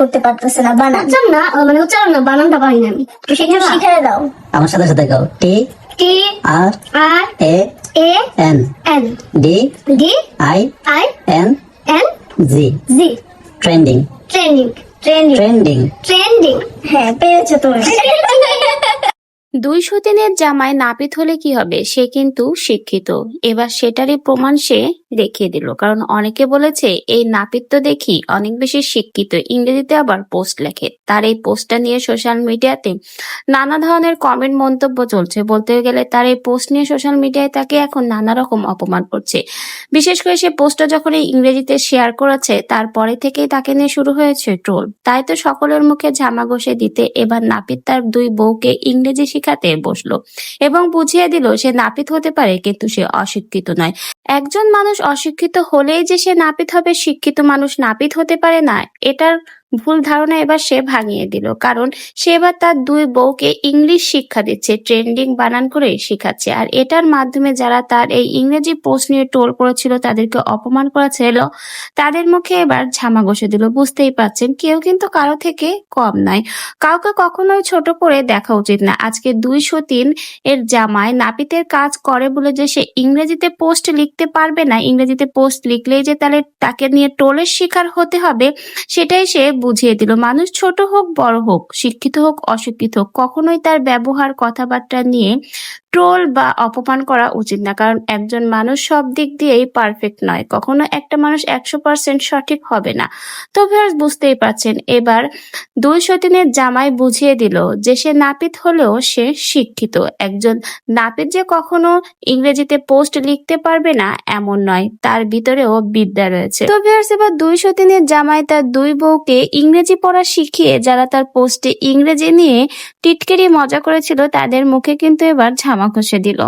করতে পারতেছে না বানান। উচ্চারণ না মানে উচ্চারণ না, বানানটা পারি না আমি। একটু শিখাই দাও। আমার সাথে সাথে গাও। T T R R A A N N D D I I N N G. G. Trending trending trending. Trending trending. হ্যাঁ পেয়েছো তুমি। 200 দিনের জামাই নাপিত হলে কি হবে? সে কিন্তু শিক্ষিত। এবার সেটারই প্রমাণ সে দেখিয়ে দিল। কারণ অনেকে বলেছে এই নাপিত তো দেখি অনেক বেশি শিক্ষিত, ইংরেজিতে আবার পোস্ট লেখে। তার এই পোস্টটা নিয়ে সোশ্যাল মিডিয়াতে নানা ধরনের কমেন্ট মন্তব্য চলছে। বলতে গেলে তার এই পোস্ট নিয়ে সোশ্যাল মিডিয়ায় তাকে এখন নানা রকম অপমান করছে। বিশেষ করে সে পোস্টটা যখন এই ইংরেজিতে শেয়ার করেছে তারপরে থেকেই তাকে নিয়ে শুরু হয়েছে ট্রোল। তাই তো সকলের মুখে ঝামা ঘষে দিতে এবার নাপিত তার 2 বউকে ইংরেজি শিখাতে বসলো এবং বুঝিয়ে দিল সে নাপিত হতে পারে কিন্তু সে অশিক্ষিত নয়। একজন মানুষ অশিক্ষিত হলেই যে সে নাপিত হবে, শিক্ষিত মানুষ নাপিত হতে পারে না, এটার ভুল ধারণা এবার সে ভাঙিয়ে দিল। কারণ সে এবার তার 2 বউকে ইংলিশ শিক্ষা দিচ্ছে, ট্রেন্ডিং বানান করে শিখাচ্ছে। আর এটার মাধ্যমে যারা তার এই ইংরেজি পোস্ট নিয়ে ট্রোল করেছিল, তাদেরকে অপমান করেছিল, তাদের মুখে এবার ঝামা ঘষে দিল। বুঝতেই পারছেন কেউ কিন্তু কারো থেকে কম নয়। কাউকে কখনোই ছোট করে দেখা উচিত না। আজকে 203 এর জামাই নাপিতের কাজ করে বলে যে সে ইংরেজিতে পোস্ট লিখতে পারবে না, ইংরেজিতে পোস্ট লিখলেই যে তাহলে তাকে নিয়ে ট্রোলের শিকার হতে হবে, সেটাই সে বুঝিয়ে দিল। মানুষ ছোট হোক বড় হোক, শিক্ষিত হোক অশিক্ষিত হোক, কখনোই তার ব্যবহার কথাবার্তা নিয়ে ট্রোল বা অপমান করা উচিত না। কারণ একজন মানুষ সব দিক দিয়েই পারফেক্ট নয়, কখনো একটা মানুষ 100% সঠিক হবে না। তো ভিউয়ার্স বুঝতেই পারছেন এবার 203 এর জামাই বুঝিয়ে দিল যে সে নাপিত হলেও সে শিক্ষিত। একজন নাপিত যে কখনো ইংরেজিতে পোস্ট লিখতে পারবে না এমন নয়, তার ভিতরেও বিদ্যা রয়েছে। তো ভিউয়ার্স এবার 203 এর জামাই তার 2 বউকে ইংরেজি পড়া শিখিয়ে যারা তার পোস্টে ইংরেজি নিয়ে টিটকিরি মজা করেছিল, তাদের মুখে কিন্তু এবার ঝামা ঘষে দিল।